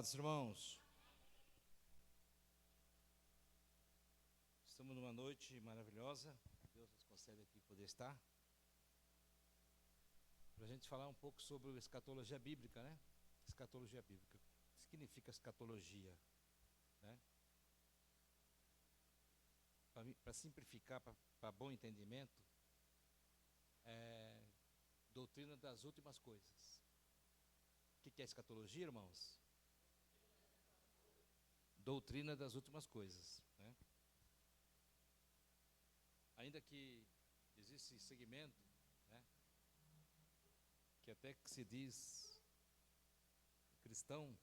Amados irmãos, estamos numa noite maravilhosa. Deus nos concede aqui poder estar para a gente falar um pouco sobre escatologia bíblica, né? Escatologia bíblica. O que significa escatologia, né? Para simplificar, para bom entendimento, é doutrina das últimas coisas. O que é escatologia, irmãos? Doutrina das últimas coisas, né? Ainda que existe segmento, né, que até que se diz cristão,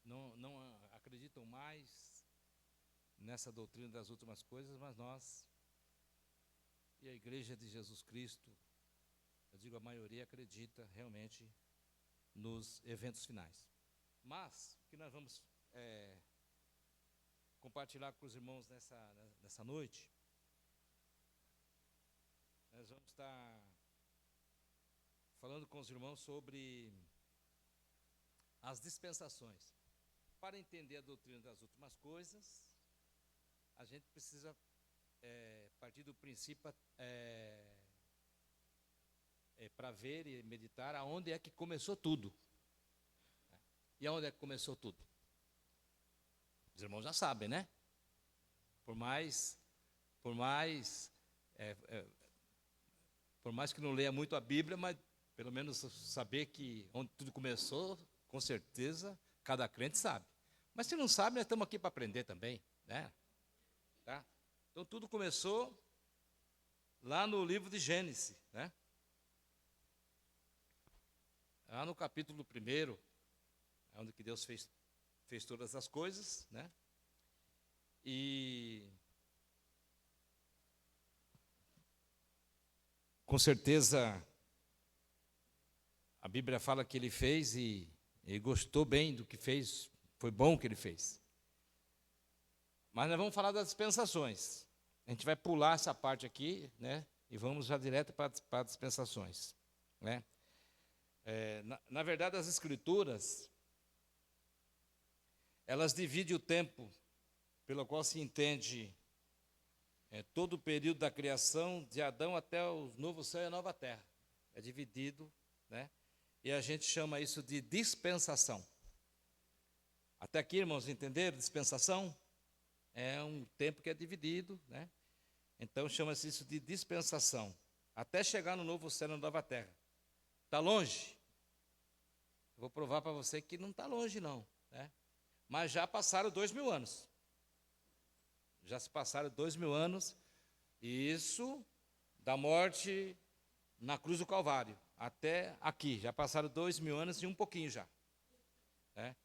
não acreditam mais nessa doutrina das últimas coisas, mas nós e a Igreja de Jesus Cristo, eu digo a maioria, acredita realmente nos eventos finais. Mas o que nós vamos compartilhar com os irmãos nessa noite, nós vamos estar falando com os irmãos sobre as dispensações. Para entender a doutrina das últimas coisas, a gente precisa partir do princípio para ver e meditar aonde é que começou tudo. E aonde é que começou tudo? Os irmãos já sabem, né? Por mais que não leia muito a Bíblia, mas pelo menos saber que onde tudo começou, com certeza, cada crente sabe. Mas se não sabe, nós estamos aqui para aprender também, né? Tá? Então tudo começou lá no livro de Gênesis, né? Lá no capítulo 1, é onde que Deus fez todas as coisas, né? E com certeza a Bíblia fala que ele fez e gostou bem do que fez, foi bom o que ele fez. Mas nós vamos falar das dispensações. A gente vai pular essa parte aqui, né? E vamos já direto para as dispensações, né? Na verdade, as Escrituras, elas dividem o tempo pelo qual se entende todo o período da criação de Adão até o novo céu e a nova terra. É dividido, né? E a gente chama isso de dispensação. Até aqui, irmãos, entenderam? Dispensação é um tempo que é dividido, né? Então chama-se isso de dispensação, até chegar no novo céu e na nova terra. Está longe? Eu vou provar para você que não está longe, não, né? Mas já passaram 2000 anos. Já se passaram 2000 anos, e isso da morte na cruz do Calvário até aqui. Já passaram 2000 anos e um pouquinho já, né?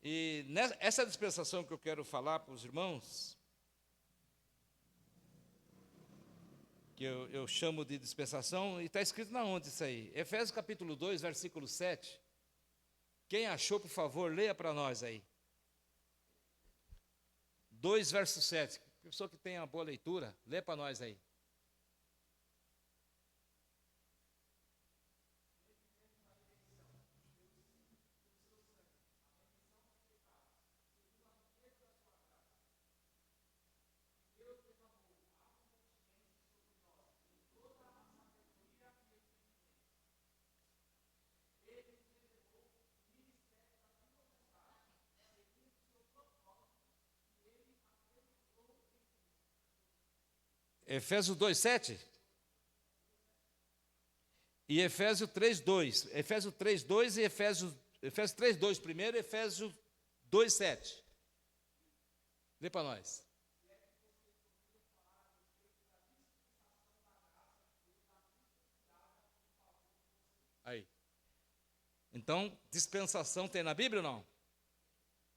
E essa dispensação que eu quero falar para os irmãos, que eu chamo de dispensação, e está escrito na onde isso aí? Efésios capítulo 2, versículo 7. Quem achou, por favor, leia para nós aí. 2, verso 7. Pessoa que tem uma boa leitura, lê para nós aí. Efésios 2, 7. E Efésios 3, 2. Efésios 3, 2 e Efésios 3, 2 primeiro, Efésios 2, 7. Lê para nós. Aí. Então, dispensação tem na Bíblia ou não?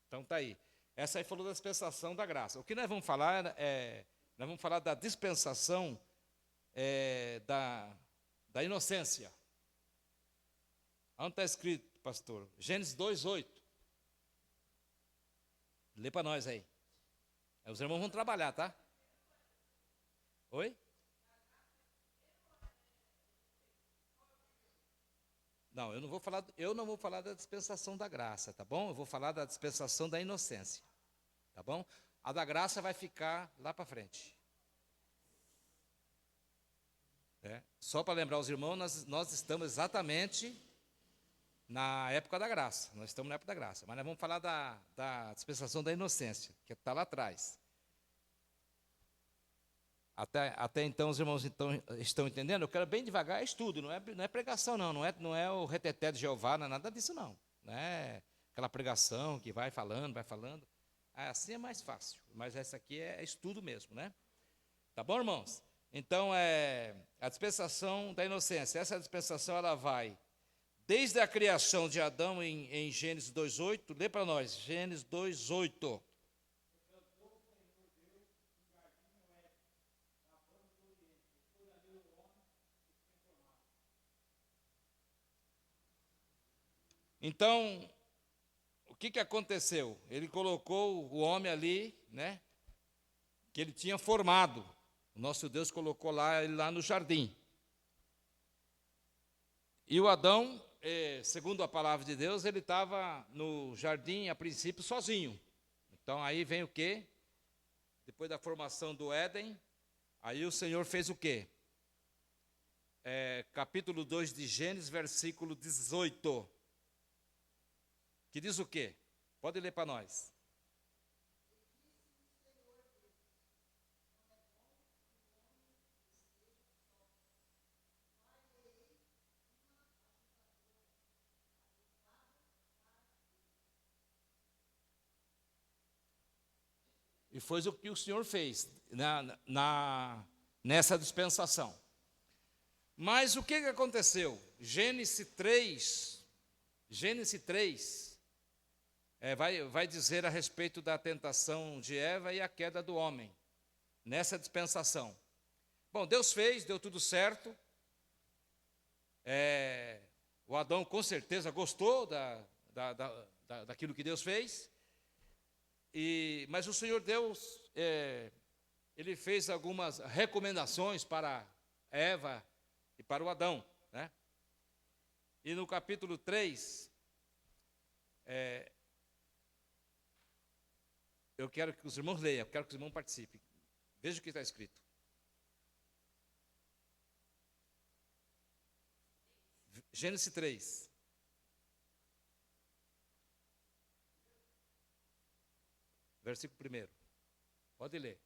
Então tá aí. Essa aí falou da dispensação da graça. O que nós vamos falar nós vamos falar da dispensação da inocência. Onde está escrito, pastor? Gênesis 2, 8. Lê para nós aí. Os irmãos vão trabalhar, tá? Oi? Não, eu não vou falar da dispensação da graça, tá bom? Eu vou falar da dispensação da inocência, tá bom? A da graça vai ficar lá para frente. Só para lembrar os irmãos, nós estamos exatamente na época da graça. Nós estamos na época da graça. Mas nós vamos falar da dispensação da inocência, que está lá atrás. Até então os irmãos estão entendendo? Eu quero bem devagar, é estudo, não é pregação, não é o reteté de Jeová, não é nada disso, não. Não é aquela pregação que vai falando. Assim é mais fácil, mas essa aqui é estudo mesmo, né? Tá bom, irmãos? Então, a dispensação da inocência. Essa dispensação, ela vai desde a criação de Adão em Gênesis 2:8. Lê para nós, Gênesis 2:8. Então, o que aconteceu? Ele colocou o homem ali, né? Que ele tinha formado. O nosso Deus colocou ele lá no jardim. E o Adão, segundo a palavra de Deus, ele estava no jardim, a princípio, sozinho. Então, aí vem o quê? Depois da formação do Éden, aí o Senhor fez o quê? Capítulo 2 de Gênesis, versículo 18. Que diz o quê? Pode ler para nós. E foi o que o Senhor fez nessa dispensação. Mas o que aconteceu? Gênesis 3 vai dizer a respeito da tentação de Eva e a queda do homem, nessa dispensação. Bom, Deus fez, deu tudo certo. O Adão com certeza gostou daquilo que Deus fez. Mas o Senhor Deus, ele fez algumas recomendações para Eva e para o Adão, né? E no capítulo 3, eu quero que os irmãos leiam, quero que os irmãos participem. Veja o que está escrito. Gênesis 3. Versículo 1. Pode ler.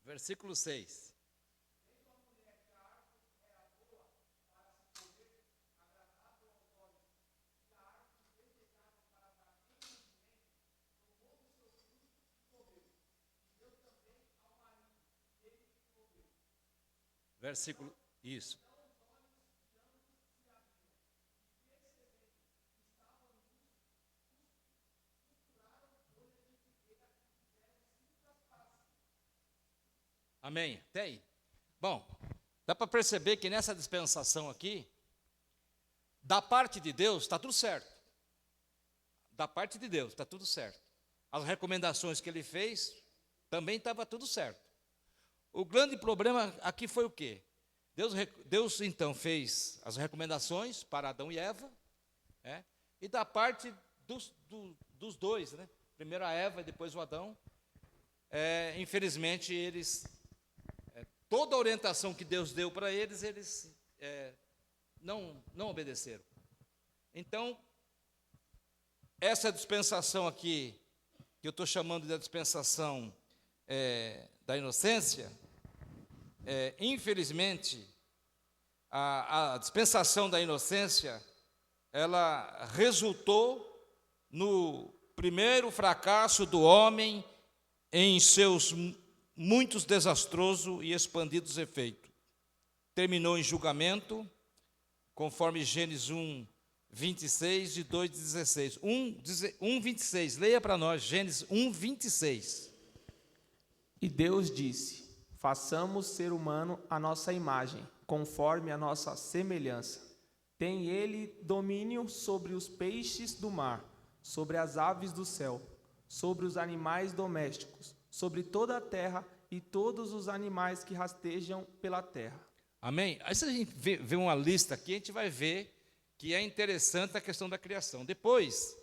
Versículo 6. Versículo, isso. Amém. Até aí. Bom, dá para perceber que nessa dispensação aqui, da parte de Deus, está tudo certo. Da parte de Deus, está tudo certo. As recomendações que ele fez, também estava tudo certo. O grande problema aqui foi o quê? Deus então fez as recomendações para Adão e Eva, e da parte dos dois, né? Primeiro a Eva e depois o Adão, infelizmente eles, toda a orientação que Deus deu para eles, não obedeceram. Então, essa dispensação aqui, que eu estou chamando de dispensação da inocência, infelizmente, a dispensação da inocência, ela resultou no primeiro fracasso do homem em seus muitos desastrosos e expandidos efeitos. Terminou em julgamento, conforme Gênesis 1, 26 e 2, 16. 1, 26, leia para nós, Gênesis 1, 26. E Deus disse: façamos ser humano a nossa imagem, conforme a nossa semelhança. Tem ele domínio sobre os peixes do mar, sobre as aves do céu, sobre os animais domésticos, sobre toda a terra e todos os animais que rastejam pela terra. Amém? Aí se a gente vê uma lista aqui, a gente vai ver que é interessante a questão da criação. Depois,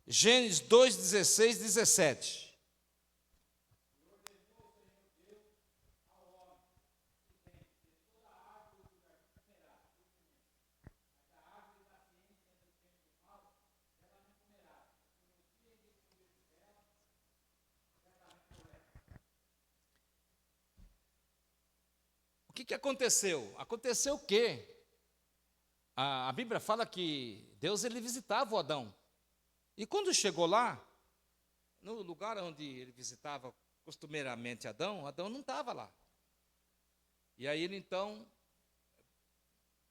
Gênesis 2, 16, 17. O que aconteceu? Aconteceu o quê? A Bíblia fala que Deus ele visitava o Adão. E quando chegou lá, no lugar onde ele visitava costumeiramente Adão, Adão não estava lá. E aí ele então,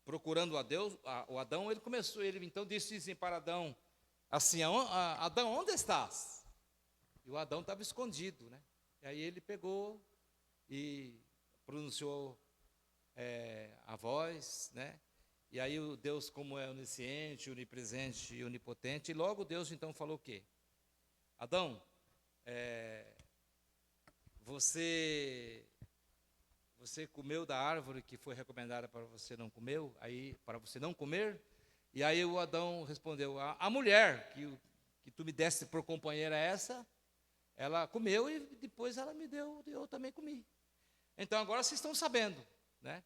procurando o Adão, ele então disse assim para Adão, assim, Adão, onde estás? E o Adão estava escondido, né? E aí ele pegou e pronunciou a voz, né? E aí o Deus, como é onisciente, onipresente e onipotente, e logo Deus então falou o quê? Adão, você comeu da árvore que foi recomendada para você não comer, para você não comer? E aí o Adão respondeu, a mulher que tu me deste por companheira ela comeu e depois ela me deu, eu também comi. Então agora vocês estão sabendo, né?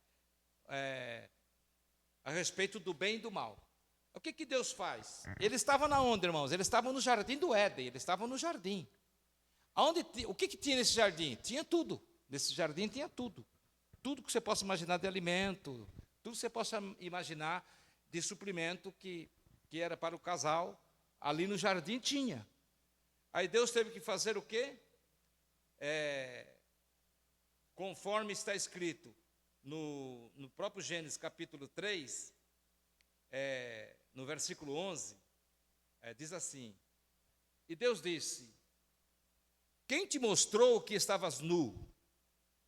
A respeito do bem e do mal. O que Deus faz? Ele estava na onde, irmãos? Ele estava no jardim do Éden, ele estava no jardim. O que tinha nesse jardim? Tinha tudo. Nesse jardim tinha tudo. Tudo que você possa imaginar de alimento, tudo que você possa imaginar de suprimento que era para o casal, ali no jardim tinha. Aí Deus teve que fazer o quê? Conforme está escrito no próprio Gênesis capítulo 3, no versículo 11, diz assim, e Deus disse, quem te mostrou que estavas nu?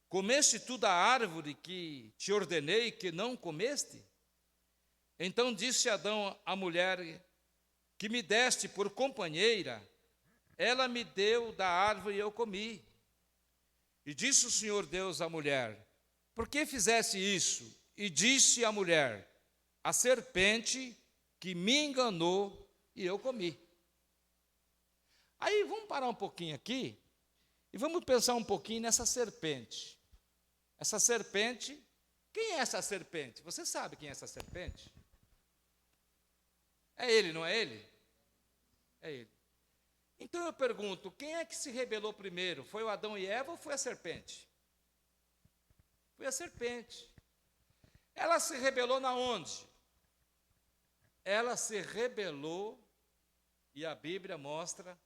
Comeste tu da árvore que te ordenei que não comeste? Então disse Adão à mulher que me deste por companheira, ela me deu da árvore e eu comi. E disse o Senhor Deus à mulher, por que fizeste isso? E disse a mulher, a serpente que me enganou e eu comi. Aí vamos parar um pouquinho aqui e vamos pensar um pouquinho nessa serpente. Essa serpente, quem é essa serpente? Você sabe quem é essa serpente? É ele, não é ele? É ele. Então eu pergunto, quem é que se rebelou primeiro? Foi o Adão e Eva ou foi a serpente? Foi a serpente. Ela se rebelou na onde? Ela se rebelou, e a Bíblia mostra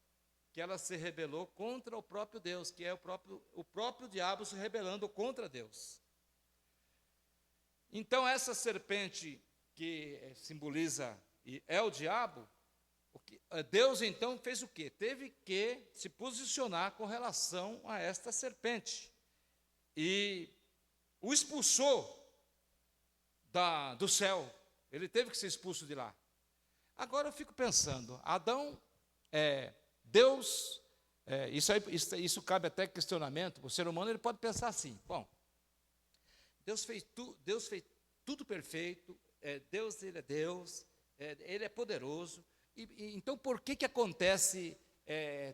que ela se rebelou contra o próprio Deus, que é o próprio diabo se rebelando contra Deus. Então essa serpente que simboliza e é o diabo, Deus então fez o quê? Teve que se posicionar com relação a esta serpente. E o expulsou do céu. Ele teve que ser expulso de lá. Agora eu fico pensando, Adão, Deus, isso cabe até questionamento, o ser humano ele pode pensar assim, bom, Deus fez tudo perfeito, Deus, ele é Deus, ele é poderoso, então por que acontece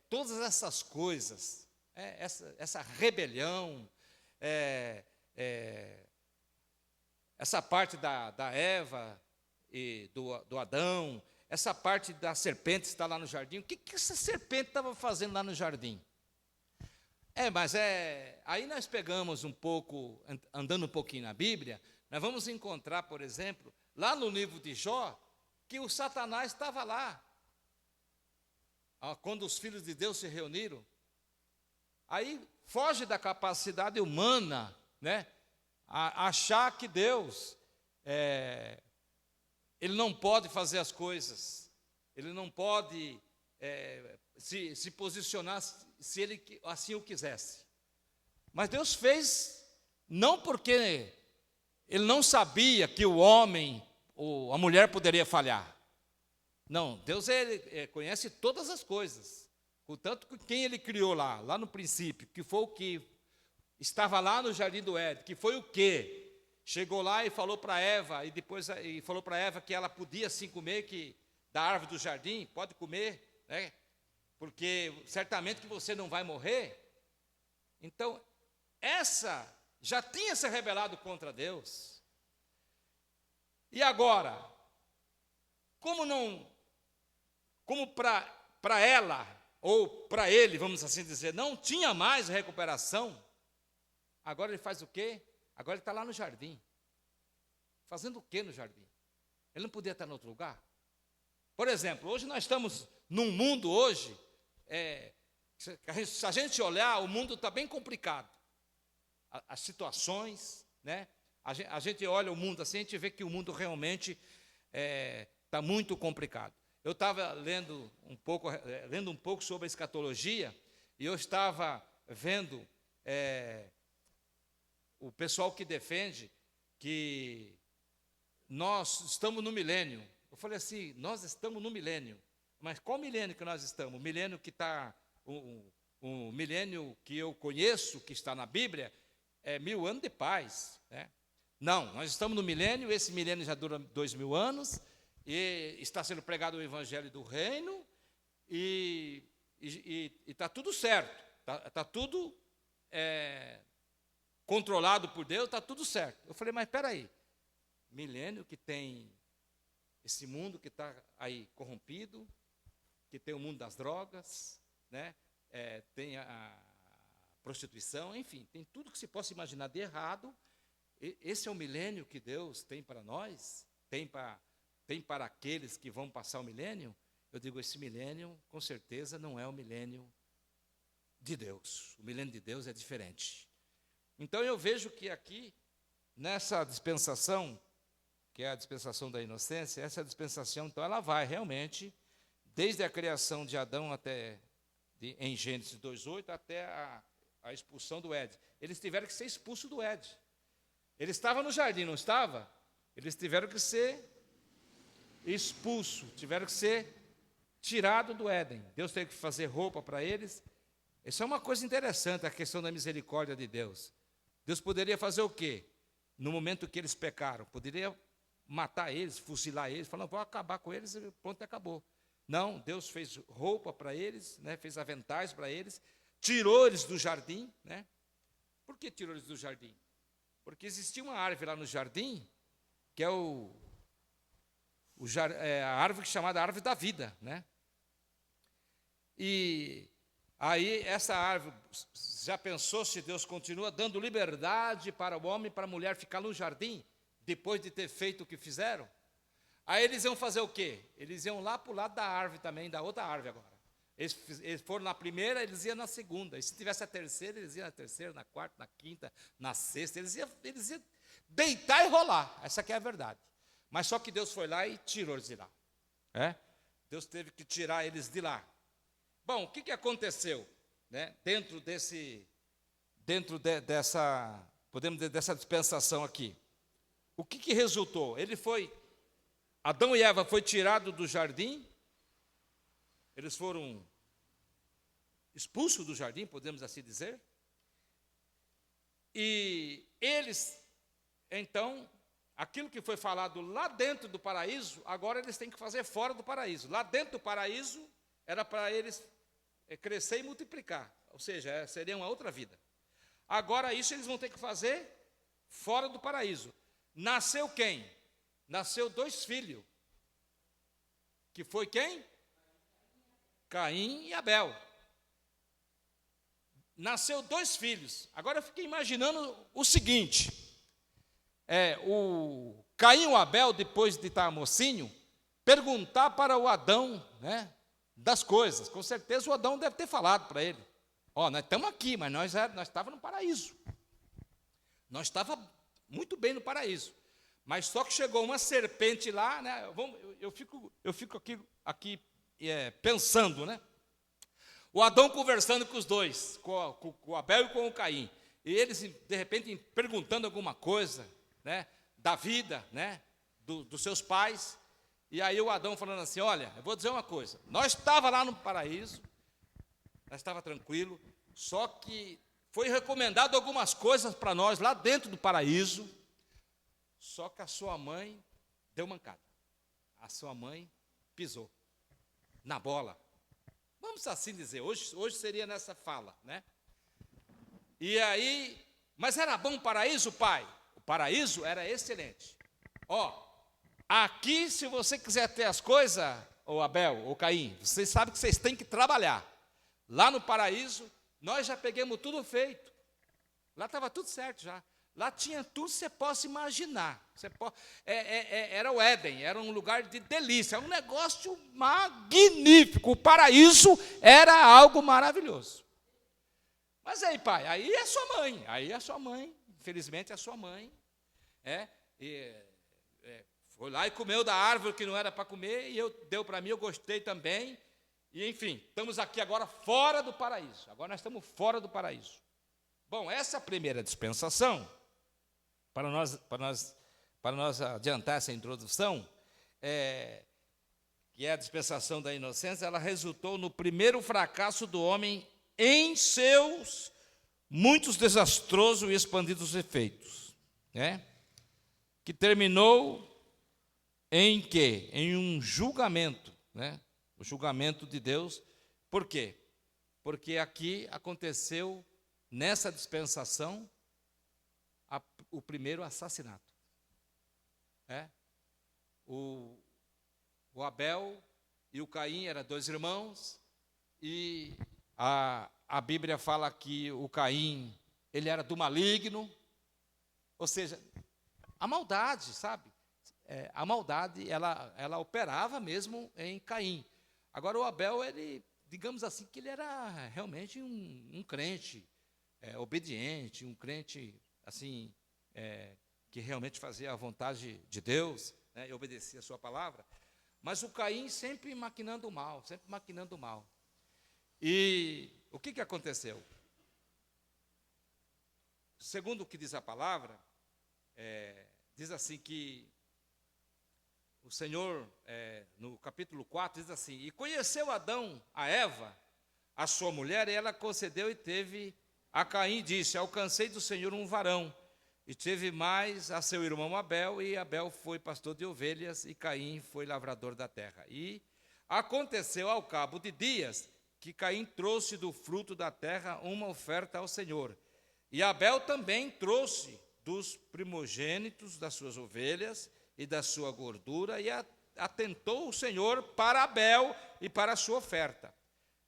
todas essas coisas, essa rebelião, essa parte da Eva e do Adão, essa parte da serpente que está lá no jardim, o que essa serpente estava fazendo lá no jardim? Aí nós pegamos um pouco, andando um pouquinho na Bíblia, nós vamos encontrar, por exemplo, lá no livro de Jó, que o Satanás estava lá, quando os filhos de Deus se reuniram. Aí foge da capacidade humana, né, a achar que Deus, Ele não pode fazer as coisas, Ele não pode se posicionar se Ele assim o quisesse. Mas Deus fez, não porque Ele não sabia que o homem ou a mulher poderia falhar. Não, Deus ele conhece todas as coisas. Portanto, quem Ele criou lá no princípio, que foi o que estava lá no jardim do Éden, que foi o que chegou lá e falou para Eva, e falou para Eva que ela podia sim comer da árvore do jardim, pode comer, né? Porque certamente que você não vai morrer. Então, essa já tinha se rebelado contra Deus. E agora, como para ela, ou para ele, vamos assim dizer, não tinha mais recuperação, agora ele faz o quê? Agora ele está lá no jardim. Fazendo o quê no jardim? Ele não podia estar em outro lugar? Por exemplo, hoje nós estamos num mundo hoje, se a gente olhar, o mundo está bem complicado. As situações, né? A gente olha o mundo assim, a gente vê que o mundo realmente está muito complicado. Eu estava lendo um pouco sobre a escatologia, e eu estava vendo o pessoal que defende que nós estamos no milênio. Eu falei assim, nós estamos no milênio. Mas qual milênio que nós estamos? O milênio que está, o milênio que eu conheço, que está na Bíblia, é 1000 anos de paz, né? Não, nós estamos no milênio, esse milênio já dura 2000 anos, e está sendo pregado o evangelho do reino, e está tudo certo, está tudo controlado por Deus, está tudo certo. Eu falei, mas espera aí, milênio que tem esse mundo que está aí corrompido, que tem o mundo das drogas, né? Tem a prostituição, enfim, tem tudo que se possa imaginar de errado. Esse é o milênio que Deus tem para nós, tem para aqueles que vão passar o milênio. Eu digo, esse milênio, com certeza, não é o milênio de Deus. O milênio de Deus é diferente. Então, eu vejo que aqui, nessa dispensação, que é a dispensação da inocência, essa dispensação, então, ela vai realmente, desde a criação de Adão em Gênesis 2:8, até a expulsão do Éden. Eles tiveram que ser expulsos do Éden. Ele estava no jardim, não estava? Eles tiveram que ser expulsos, tiveram que ser tirados do Éden. Deus teve que fazer roupa para eles. Isso é uma coisa interessante, a questão da misericórdia de Deus. Deus poderia fazer o quê? No momento que eles pecaram, poderia matar eles, fuzilar eles, falando, vou acabar com eles e pronto, acabou. Não, Deus fez roupa para eles, né, fez aventais para eles, tirou eles do jardim, né? Por que tirou eles do jardim? Porque existia uma árvore lá no jardim, que é a árvore chamada árvore da vida, né? E aí essa árvore, já pensou se Deus continua dando liberdade para o homem e para a mulher ficar no jardim, depois de ter feito o que fizeram? Aí eles iam fazer o quê? Eles iam lá para o lado da árvore também, da outra árvore agora. Eles foram na primeira, eles iam na segunda. E se tivesse a terceira, eles iam na terceira, na quarta, na quinta, na sexta. Eles iam deitar e rolar. Essa aqui é a verdade. Mas só que Deus foi lá e tirou eles de lá. Deus teve que tirar eles de lá. Bom, o que aconteceu, né, dentro dessa, podemos dizer, dessa dispensação aqui? O que resultou? Adão e Eva foi tirado do jardim, eles foram expulsos do jardim, podemos assim dizer, e eles, então, aquilo que foi falado lá dentro do paraíso, agora eles têm que fazer fora do paraíso. Lá dentro do paraíso, era para eles crescer e multiplicar, ou seja, seria uma outra vida. Agora isso eles vão ter que fazer fora do paraíso. Nasceu quem? Nasceu 2 filhos, que foi quem? Caim e Abel. nasceu 2 filhos. Agora eu fiquei imaginando o seguinte: o Caim e o Abel, depois de estar mocinho, perguntar para o Adão, né, das coisas. Com certeza o Adão deve ter falado para ele: ó, nós estamos aqui, mas nós estávamos no paraíso. Nós estávamos muito bem no paraíso. Mas só que chegou uma serpente lá, né? Eu fico aqui pensando, né? O Adão conversando com os dois, com o Abel e com o Caim. E eles, de repente, perguntando alguma coisa, né, da vida, né, dos seus pais. E aí o Adão falando assim: olha, eu vou dizer uma coisa. Nós estávamos lá no paraíso, nós estávamos tranquilo, só que foi recomendado algumas coisas para nós lá dentro do paraíso, só que a sua mãe deu mancada. A sua mãe pisou na bola. Vamos assim dizer, hoje seria nessa fala, né? E aí, mas era bom o paraíso, pai? O paraíso era excelente. Ó, aqui se você quiser ter as coisas, ou Abel, ou Caim, vocês sabem que vocês têm que trabalhar. Lá no paraíso, nós já pegamos tudo feito. Lá estava tudo certo já. Lá tinha tudo que você possa imaginar. Era o Éden, era um lugar de delícia, um negócio magnífico. O paraíso era algo maravilhoso. Mas aí, pai, aí é sua mãe, infelizmente é sua mãe. Foi lá e comeu da árvore que não era para comer, e deu para mim, eu gostei também. E enfim, estamos aqui agora fora do paraíso. Agora nós estamos fora do paraíso. Bom, essa primeira dispensação, para nós adiantar essa introdução, que é a dispensação da inocência, ela resultou no primeiro fracasso do homem em seus muitos desastrosos e expandidos efeitos, né? Que terminou em quê? Em um julgamento, né? O julgamento de Deus. Por quê? Porque aqui aconteceu, nessa dispensação, o primeiro assassinato. O Abel e o Caim eram 2 irmãos, e a Bíblia fala que o Caim, ele era do maligno, ou seja, a maldade, sabe? A maldade, ela operava mesmo em Caim. Agora o Abel, ele, digamos assim, que ele era realmente um crente obediente, um crente assim, que realmente fazia a vontade de Deus, né, e obedecia a sua palavra. Mas o Caim sempre maquinando o mal, sempre maquinando o mal. E o que aconteceu? Segundo o que diz a palavra, diz assim que o Senhor, no capítulo 4, diz assim: e conheceu Adão a Eva, a sua mulher, e ela concedeu e teve a Caim, disse: alcancei do Senhor um varão. E teve mais a seu irmão Abel, e Abel foi pastor de ovelhas, e Caim foi lavrador da terra. E aconteceu ao cabo de dias, que Caim trouxe do fruto da terra uma oferta ao Senhor. E Abel também trouxe dos primogênitos das suas ovelhas e da sua gordura, e atentou o Senhor para Abel e para a sua oferta.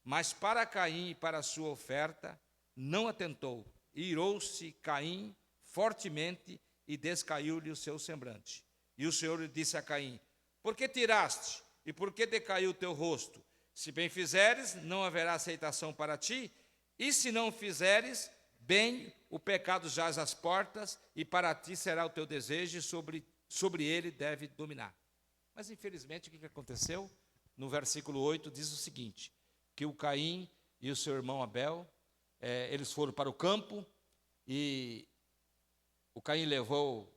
Mas para Caim e para a sua oferta não atentou. Irou-se Caim fortemente e descaiu-lhe o seu semblante. E o Senhor lhe disse a Caim: por que tiraste e por que decaiu o teu rosto? Se bem fizeres, não haverá aceitação para ti, e se não fizeres, bem, o pecado jaz às portas, e para ti será o teu desejo, e sobre ele deve dominar. Mas infelizmente o que aconteceu? No versículo 8 diz o seguinte: que o Caim e o seu irmão Abel, eles foram para o campo, e o Caim levou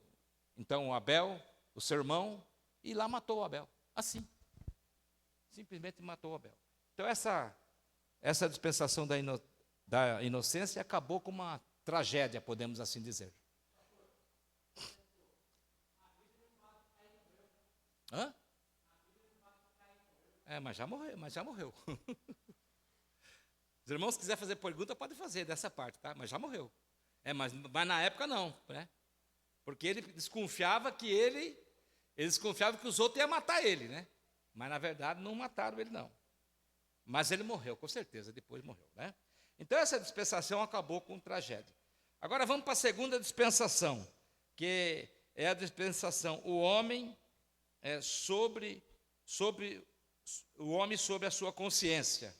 então o Abel, o seu irmão, e lá matou o Abel, assim, simplesmente matou o Abel. Então essa dispensação da inocência acabou com uma tragédia, podemos assim dizer. Hã? Mas já morreu. Os irmãos, se quiser fazer pergunta, pode fazer dessa parte, tá? Mas já morreu. Mas na época não, né? Porque ele desconfiava que os outros iam matar ele, né? Mas na verdade não mataram ele, não. Mas ele morreu, com certeza, depois morreu, né? Então, essa dispensação acabou com tragédia. Agora, vamos para a segunda dispensação, que é a dispensação, o homem sobre a sua consciência.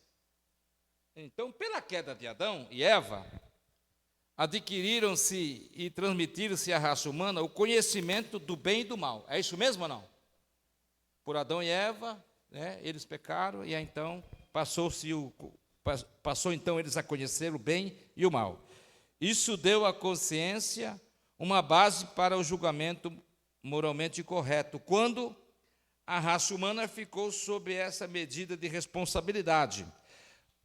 Então, pela queda de Adão e Eva, adquiriram-se e transmitiram-se à raça humana o conhecimento do bem e do mal. É isso mesmo ou não? Por Adão e Eva, eles pecaram e então passou então eles a conhecer o bem e o mal. Isso deu à consciência uma base para o julgamento moralmente correto, quando a raça humana ficou sob essa medida de responsabilidade,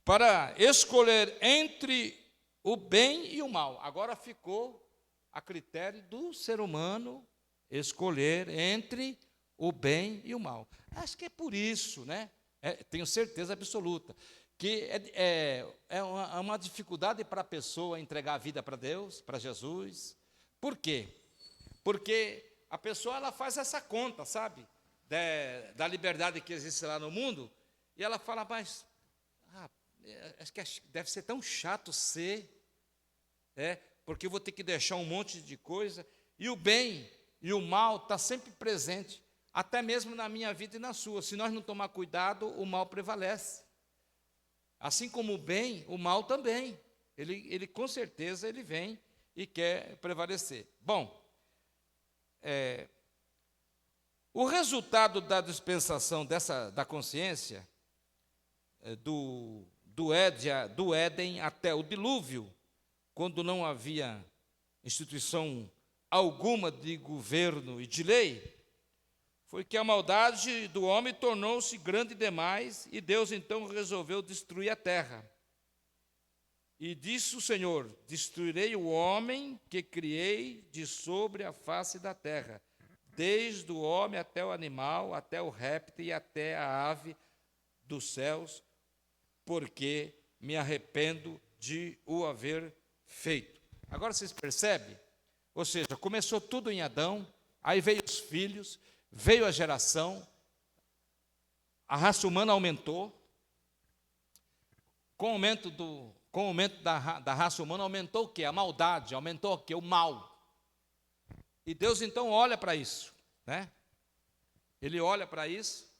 para escolher entre o bem e o mal. Agora ficou a critério do ser humano escolher entre o bem e o mal. Acho que é por isso, tenho certeza absoluta, que é uma dificuldade para a pessoa entregar a vida para Deus, para Jesus. Por quê? Porque a pessoa ela faz essa conta, sabe, da liberdade que existe lá no mundo, e ela fala, mas acho que deve ser tão chato ser, porque eu vou ter que deixar um monte de coisa, e o bem e o mal está sempre presente, até mesmo na minha vida e na sua. Se nós não tomar cuidado, o mal prevalece. Assim como o bem, o mal também. Ele com certeza ele vem e quer prevalecer. Bom, o resultado da dispensação da consciência, do Éden até o dilúvio, quando não havia instituição alguma de governo e de lei, foi que a maldade do homem tornou-se grande demais, e Deus então resolveu destruir a terra. E disse o Senhor: destruirei o homem que criei de sobre a face da terra, desde o homem até o animal, até o réptil e até a ave dos céus, porque me arrependo de o haver feito. Agora vocês percebem? Ou seja, começou tudo em Adão, aí veio os filhos, veio a geração, a raça humana aumentou. Com o aumento da raça humana, aumentou o quê? A maldade, aumentou o quê? O mal. E Deus então olha para isso, Ele olha para isso,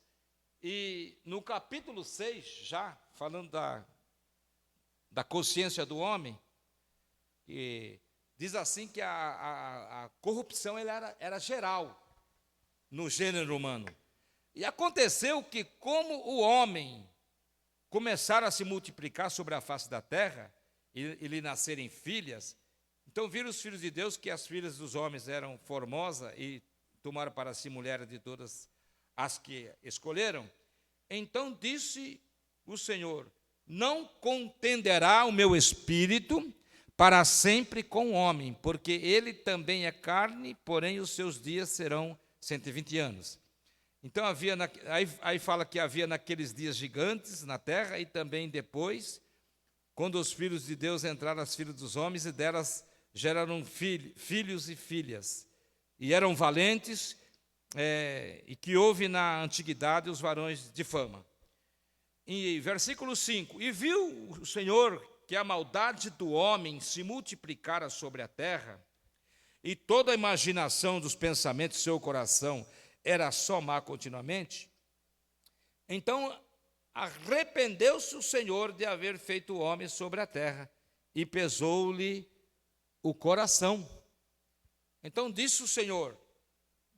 e no capítulo 6, já falando da consciência do homem, e diz assim que a corrupção era geral no gênero humano. E aconteceu que, como o homem começaram a se multiplicar sobre a face da terra, e lhe nascerem filhas, então viram os filhos de Deus que as filhas dos homens eram formosas, e tomaram para si mulheres de todas as que escolheram. Então disse o Senhor: não contenderá o meu espírito para sempre com o homem, porque ele também é carne, porém os seus dias serão 120 anos. Então aí fala que havia naqueles dias gigantes na terra, e também depois, quando os filhos de Deus entraram as filhas dos homens, e delas geraram filhos e filhas, e eram valentes, e que houve na antiguidade os varões de fama. E versículo 5: e viu o Senhor que a maldade do homem se multiplicara sobre a terra, e toda a imaginação dos pensamentos do seu coração era só má continuamente. Então arrependeu-se o Senhor de haver feito o homem sobre a terra, e pesou-lhe o coração. Então disse o Senhor: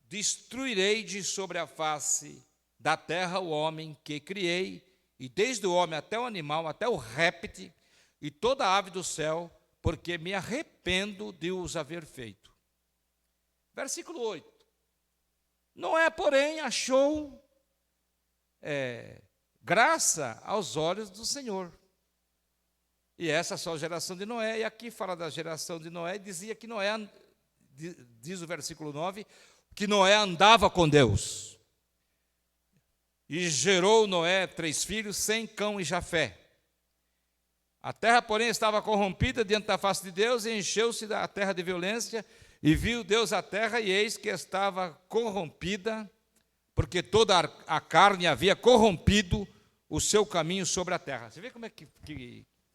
destruirei de sobre a face da terra o homem que criei, e desde o homem até o animal, até o réptil, e toda a ave do céu, porque me arrependo de os haver feito. Versículo 8. Noé, porém, achou graça aos olhos do Senhor. E essa só a geração de Noé, e aqui fala da geração de Noé, dizia que Noé, diz o versículo 9, que Noé andava com Deus. E gerou Noé 3 filhos, Sem, Cão e Jafé. A terra, porém, estava corrompida diante da face de Deus, e encheu-se da terra de violência, e viu Deus a terra, e eis que estava corrompida, porque toda a carne havia corrompido o seu caminho sobre a terra. Você vê como é que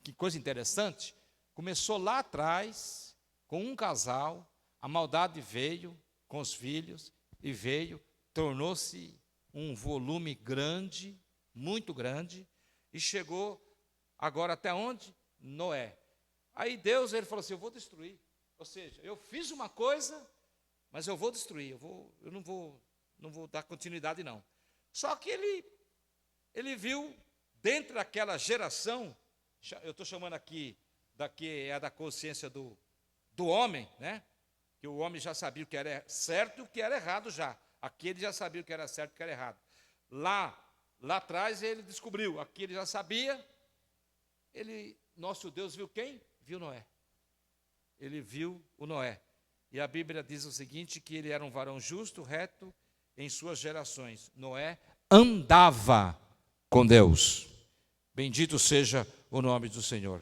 que coisa interessante, começou lá atrás, com um casal, a maldade veio com os filhos, e veio, tornou-se um volume grande, muito grande, e chegou agora até onde? Noé. Aí Deus, ele falou assim, eu vou destruir. Ou seja, eu fiz uma coisa, mas eu vou destruir, eu não vou dar continuidade não. Só que ele viu, dentro daquela geração, eu estou chamando aqui, daqui é da consciência do homem, né? Que o homem já sabia o que era certo e o que era errado já. Aqui ele já sabia o que era certo e o que era errado. Lá atrás ele descobriu, aqui ele já sabia. Nosso Deus viu quem? Viu Noé. Ele viu o Noé. E a Bíblia diz o seguinte, que ele era um varão justo, reto em suas gerações. Noé andava com Deus. Bendito seja o nome do Senhor.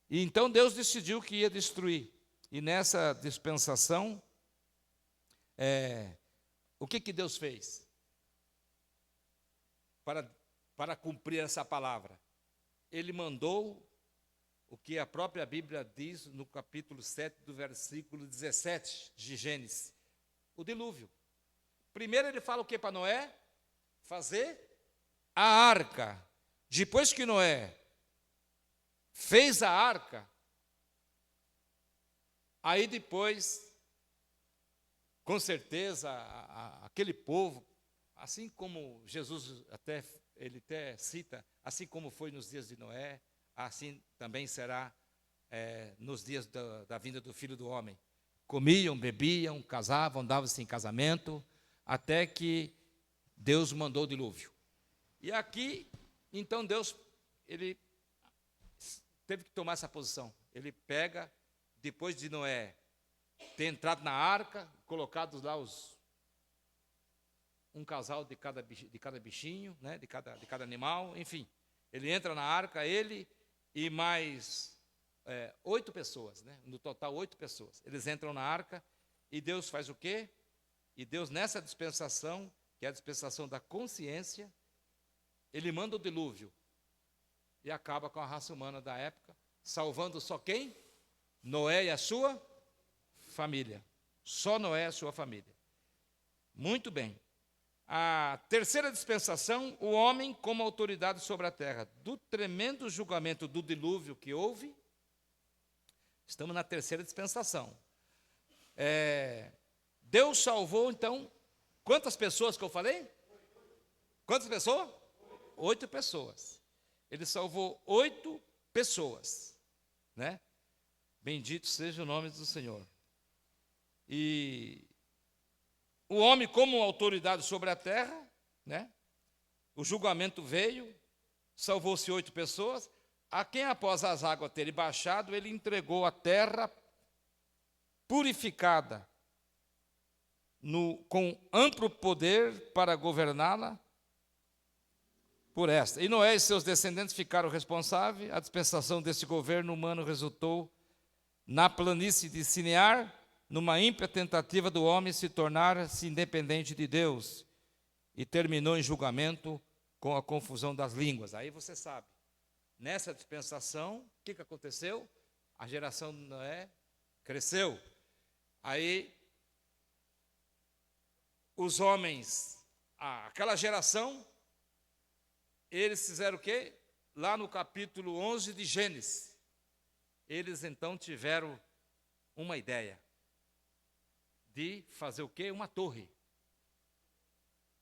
E então Deus decidiu que ia destruir. E nessa dispensação, o que Deus fez para cumprir essa palavra? Ele mandou o que a própria Bíblia diz no capítulo 7, do versículo 17 de Gênesis, o dilúvio. Primeiro ele fala o que para Noé? Fazer a arca. Depois que Noé fez a arca, aí depois, com certeza, aquele povo, assim como Jesus ele até cita, assim como foi nos dias de Noé, assim também será nos dias da vinda do Filho do Homem. Comiam, bebiam, casavam, andavam-se em casamento, até que Deus mandou o dilúvio. E aqui, então Deus, ele teve que tomar essa posição. Ele pega, depois de Noé ter entrado na arca, colocados lá um casal de cada bichinho, né, de cada animal, enfim. Ele entra na arca, ele e mais 8 pessoas, né, no total 8 pessoas. Eles entram na arca e Deus faz o quê? E Deus, nessa dispensação, que é a dispensação da consciência, ele manda o dilúvio e acaba com a raça humana da época, salvando só quem? Noé e a sua família. Só Noé e a sua família. Muito bem. A terceira dispensação, o homem como autoridade sobre a terra. Do tremendo julgamento do dilúvio que houve, estamos na terceira dispensação. Deus salvou, então, quantas pessoas que eu falei? Quantas pessoas? 8 pessoas. Ele salvou 8 pessoas, né? Bendito seja o nome do Senhor. E o homem como autoridade sobre a terra, né? O julgamento veio, salvou-se 8 pessoas, a quem após as águas terem baixado, ele entregou a terra purificada, com amplo poder para governá-la por esta. E Noé e seus descendentes ficaram responsáveis. A dispensação desse governo humano resultou na planície de Sinear, numa ímpia tentativa do homem se tornar-se independente de Deus, e terminou em julgamento com a confusão das línguas. Aí você sabe, nessa dispensação, o que aconteceu? A geração de Noé cresceu. Aí, os homens, aquela geração, eles fizeram o quê? Lá no capítulo 11 de Gênesis, eles então tiveram uma ideia de fazer o quê? Uma torre.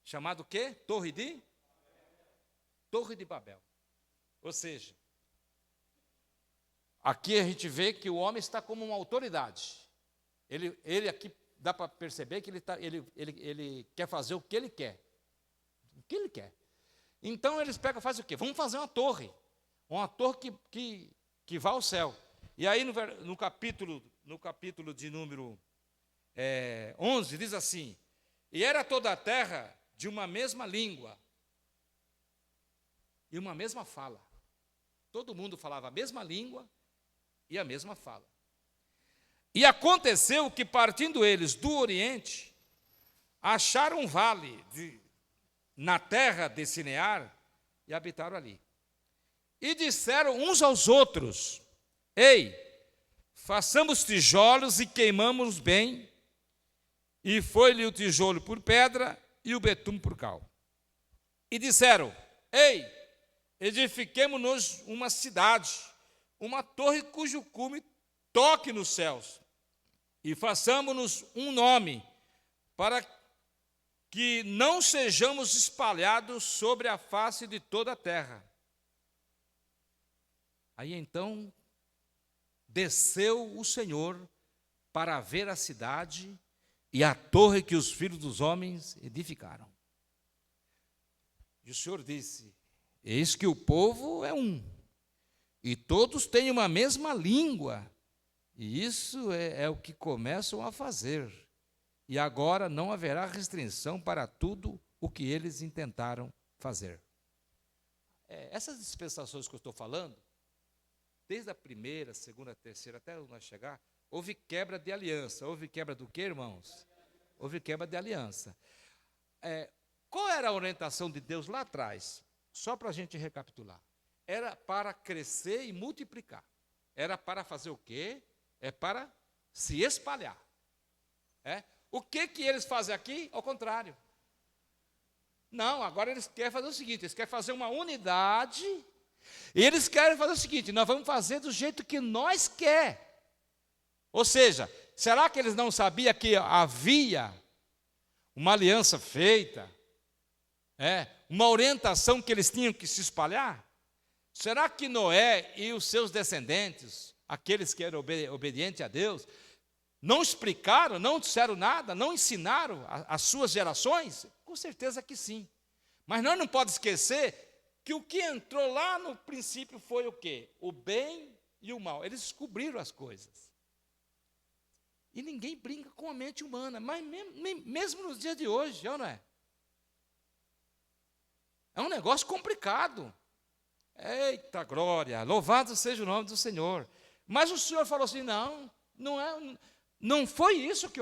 Chamado o quê? Torre de Babel. Ou seja, aqui a gente vê que o homem está como uma autoridade. Ele aqui dá para perceber que ele quer fazer o que ele quer. O que ele quer. Então eles pegam e fazem o quê? Vamos fazer uma torre que vá ao céu. E aí no capítulo de número 11, diz assim: e era toda a terra de uma mesma língua e uma mesma fala. Todo mundo falava a mesma língua e a mesma fala. E aconteceu que, partindo eles do Oriente, acharam um vale na terra de Sinear e habitaram ali. E disseram uns aos outros: Ei, façamos tijolos e queimamos bem. E foi-lhe o tijolo por pedra e o betume por cal. E disseram: Ei, edifiquemo-nos uma cidade, uma torre cujo cume toque nos céus, e façamo-nos um nome, para que não sejamos espalhados sobre a face de toda a terra. Aí então desceu o Senhor para ver a cidade e a torre que os filhos dos homens edificaram. E o Senhor disse: Eis que o povo é um, e todos têm uma mesma língua, e isso é o que começam a fazer. E agora não haverá restrição para tudo o que eles intentaram fazer. Essas dispensações que eu estou falando, desde a primeira, segunda, terceira, até nós chegar, houve quebra de aliança. Houve quebra do quê, irmãos? Houve quebra de aliança. Qual era a orientação de Deus lá atrás? Só para a gente recapitular. Era para crescer e multiplicar. Era para fazer o quê? É para se espalhar. O que eles fazem aqui? Ao contrário. Não, agora eles querem fazer o seguinte: eles querem fazer uma unidade. E eles querem fazer o seguinte: nós vamos fazer do jeito que nós queremos. Ou seja, será que eles não sabiam que havia uma aliança feita? Uma orientação que eles tinham que se espalhar? Será que Noé e os seus descendentes, aqueles que eram obedientes a Deus, não explicaram, não disseram nada, não ensinaram as suas gerações? Com certeza que sim. Mas nós não podemos esquecer que o que entrou lá no princípio foi o quê? O bem e o mal. Eles descobriram as coisas. E ninguém brinca com a mente humana, mas mesmo nos dias de hoje, não é? É um negócio complicado. Eita glória, louvado seja o nome do Senhor. Mas o Senhor falou assim: não foi isso que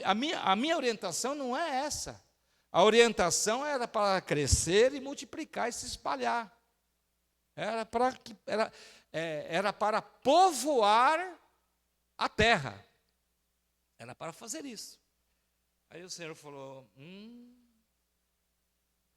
a minha orientação não é essa. A orientação era para crescer e multiplicar e se espalhar. Era para povoar a terra. Era para fazer isso. Aí o Senhor falou: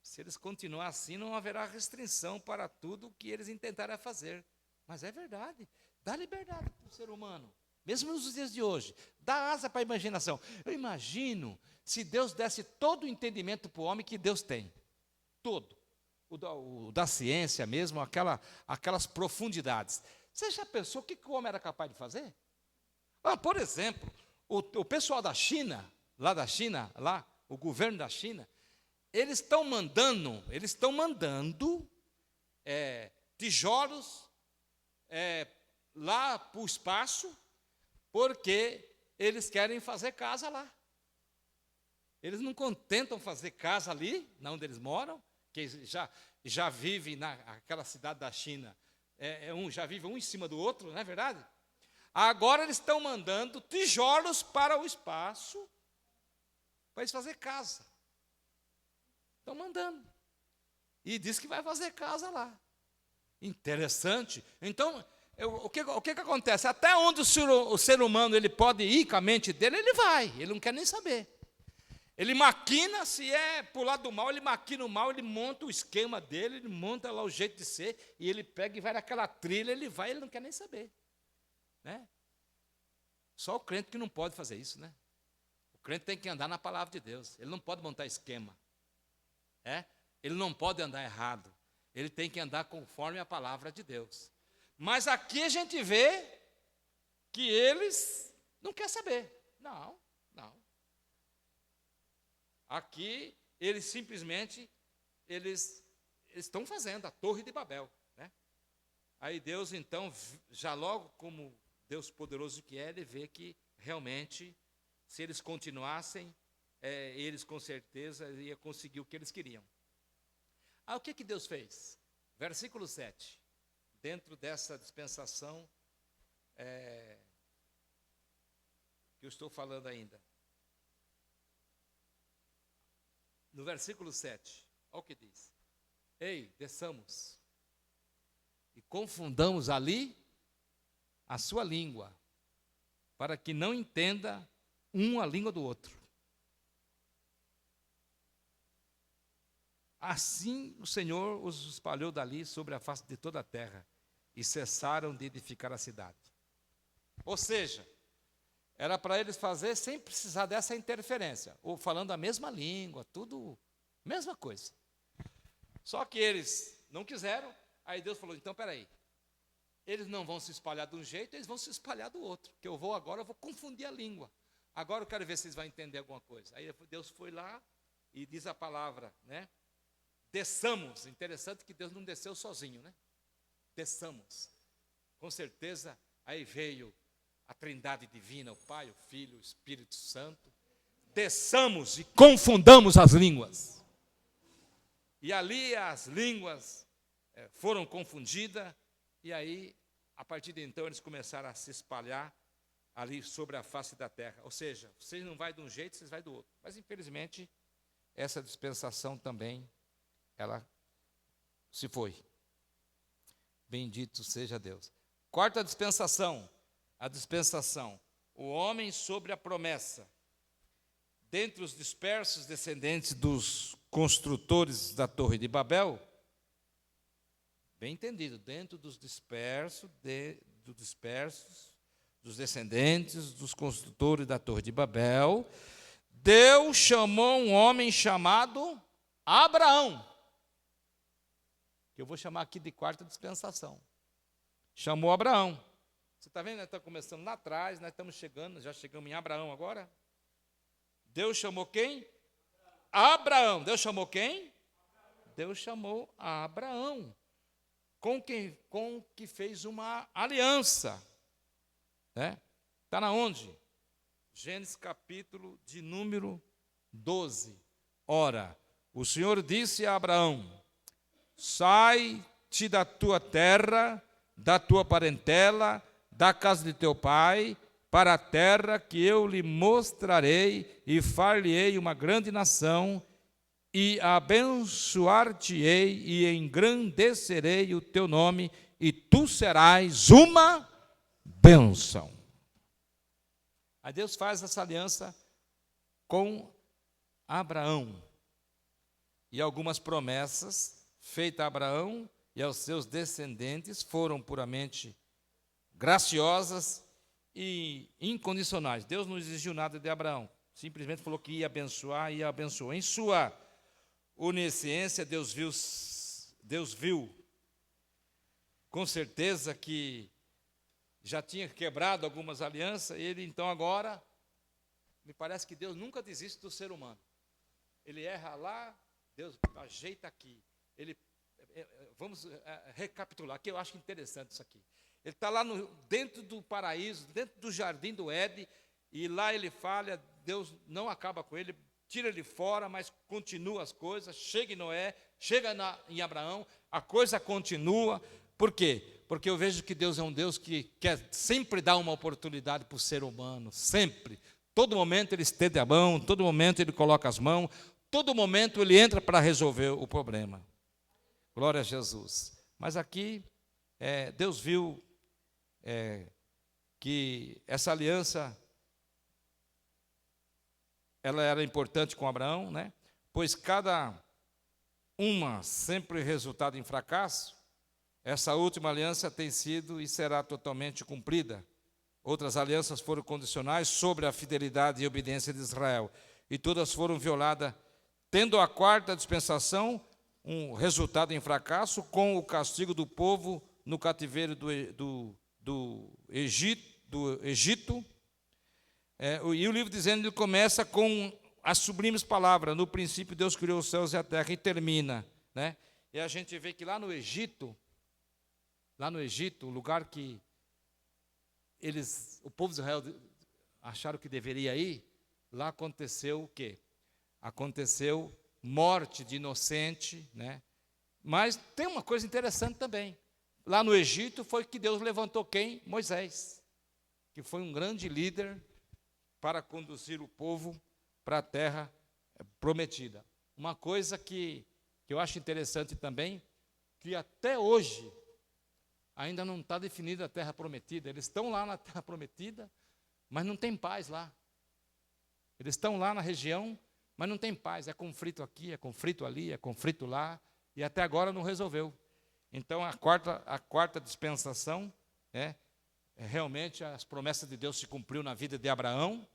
se eles continuarem assim, não haverá restrição para tudo o que eles intentarem fazer. Mas é verdade. Dá liberdade para o ser humano. Mesmo nos dias de hoje. Dá asa para a imaginação. Eu imagino se Deus desse todo o entendimento para o homem que Deus tem. Todo. O da ciência mesmo, aquelas profundidades. Você já pensou o que o homem era capaz de fazer? Por exemplo, o pessoal da China, o governo da China, eles estão mandando tijolos lá para o espaço, porque eles querem fazer casa lá. Eles não contentam fazer casa ali, onde eles moram, que já vive naquela cidade da China, já vive um em cima do outro, não é verdade? Agora eles estão mandando tijolos para o espaço, para eles fazer casa. Estão mandando. E diz que vai fazer casa lá. Interessante. Então, o que acontece? Até onde o ser humano ele pode ir com a mente dele, ele vai. Ele não quer nem saber. Ele maquina, se é para o lado do mal, ele maquina o mal, ele monta o esquema dele, ele monta lá o jeito de ser, e ele pega e vai naquela trilha, ele não quer nem saber. Né? Só o crente que não pode fazer isso, né? O crente tem que andar na palavra de Deus. Ele não pode montar esquema. Ele não pode andar errado. Ele tem que andar conforme a palavra de Deus. Mas aqui a gente vê que eles não querem saber. Não. Aqui eles simplesmente eles estão fazendo a Torre de Babel. Né? Aí Deus então, já logo como Deus poderoso que é, ele vê que realmente, se eles continuassem, eles com certeza iam conseguir o que eles queriam. O que Deus fez? Versículo 7. Dentro dessa dispensação que eu estou falando ainda. No versículo 7, olha o que diz. Ei, desçamos. e confundamos ali a sua língua, para que não entenda um a língua do outro. Assim o Senhor os espalhou dali sobre a face de toda a terra, e cessaram de edificar a cidade. Ou seja, era para eles fazer sem precisar dessa interferência, ou falando a mesma língua, tudo, mesma coisa. Só que eles não quiseram, aí Deus falou, então, peraí, eles não vão se espalhar de um jeito, eles vão se espalhar do outro, que eu vou confundir a língua. Agora eu quero ver se eles vão entender alguma coisa. Aí Deus foi lá e diz a palavra, né? Desçamos. Interessante que Deus não desceu sozinho, né? Desçamos. Com certeza, aí veio a Trindade divina, o Pai, o Filho, o Espírito Santo. Desçamos e confundamos as línguas. E ali as línguas foram confundidas, e aí, a partir de então, eles começaram a se espalhar ali sobre a face da terra. Ou seja, vocês não vai de um jeito, vocês vai do outro. Mas, infelizmente, essa dispensação também, ela se foi. Bendito seja Deus. Quarta dispensação, a dispensação, o homem sobre a promessa. Dentre os dispersos descendentes dos construtores da Torre de Babel, bem entendido, dentro dos dispersos, dos descendentes dos construtores da Torre de Babel, Deus chamou um homem chamado Abraão, que eu vou chamar aqui de quarta dispensação. Chamou Abraão. Você está vendo? Nós estamos começando lá atrás, nós estamos chegando, já chegamos em Abraão agora. Deus chamou quem? Abraão. Deus chamou quem? Deus chamou a Abraão, com que fez uma aliança. Está na onde? Gênesis capítulo de número 12. Ora, o Senhor disse a Abraão, sai-te da tua terra, da tua parentela, da casa de teu pai, para a terra que eu lhe mostrarei, e far-lhe-ei uma grande nação, e abençoar-te-ei, e engrandecerei o teu nome, e tu serás uma bênção. Aí Deus faz essa aliança com Abraão, e algumas promessas feitas a Abraão e aos seus descendentes foram puramente graciosas e incondicionais. Deus não exigiu nada de Abraão, simplesmente falou que ia abençoar e abençoou. Em sua onisciência, Deus viu com certeza que já tinha quebrado algumas alianças, e ele então agora, me parece que Deus nunca desiste do ser humano. Ele erra lá, Deus ajeita aqui. Vamos recapitular, que eu acho interessante isso aqui. Ele está lá dentro do paraíso, dentro do jardim do Éden, e lá ele falha, Deus não acaba com ele, tira ele fora, mas continua as coisas, chega em Noé, chega em Abraão, a coisa continua. Por quê? Porque eu vejo que Deus é um Deus que quer sempre dar uma oportunidade para o ser humano, sempre. Todo momento ele estende a mão, todo momento ele coloca as mãos, todo momento ele entra para resolver o problema. Glória a Jesus. Mas aqui, Deus viu que essa aliança, ela era importante com Abraão, né? Pois cada uma sempre resultado em fracasso, essa última aliança tem sido e será totalmente cumprida. Outras alianças foram condicionais sobre a fidelidade e obediência de Israel, e todas foram violadas, tendo a quarta dispensação um resultado em fracasso, com o castigo do povo no cativeiro do Egito. E o livro dizendo, ele começa com as sublimes palavras, no princípio Deus criou os céus e a terra, e termina, né? E a gente vê que lá no Egito, o lugar que o povo de Israel acharam que deveria ir, lá aconteceu o quê? Aconteceu morte de inocente, né? Mas tem uma coisa interessante também. Lá no Egito foi que Deus levantou quem? Moisés, que foi um grande líder para conduzir o povo para a terra prometida. Uma coisa que eu acho interessante também, que até hoje ainda não está definida a terra prometida. Eles estão lá na terra prometida, mas não tem paz lá. Eles estão lá na região, mas não tem paz. É conflito aqui, é conflito ali, é conflito lá, e até agora não resolveu. Então, a quarta dispensação, realmente as promessas de Deus se cumpriu na vida de Abraão,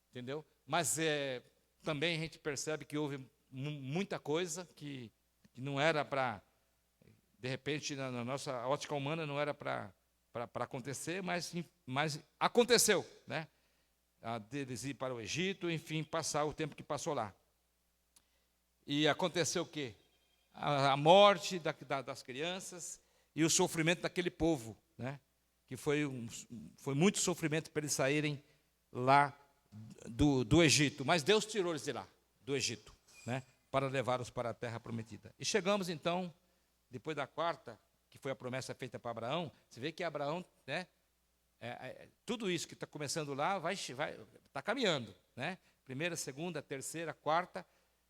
entendeu? Mas também a gente percebe que houve muita coisa que não era para, de repente, na nossa ótica humana, não era para acontecer, mas aconteceu, né? Deles ir para o Egito, enfim, passar o tempo que passou lá. E aconteceu o quê? A morte das crianças e o sofrimento daquele povo, né? Que foi muito sofrimento para eles saírem lá do Egito. Mas Deus tirou eles de lá, do Egito, né? Para levá-los para a terra prometida. E chegamos então, depois da quarta, que foi a promessa feita para Abraão. Você vê que Abraão, né? Tudo isso que está começando lá está caminhando, né? Primeira, segunda, terceira, quarta,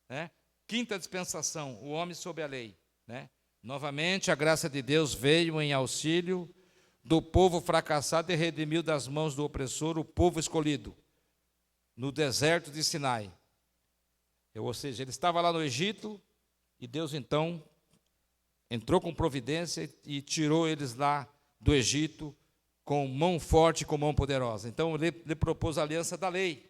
né? Quinta dispensação, o homem sob a lei, né? Novamente a graça de Deus veio em auxílio do povo fracassado e redimiu das mãos do opressor o povo escolhido no deserto de Sinai. Ou seja, ele estava lá no Egito e Deus então entrou com providência e tirou eles lá do Egito com mão forte e com mão poderosa. Então, ele propôs a aliança da lei.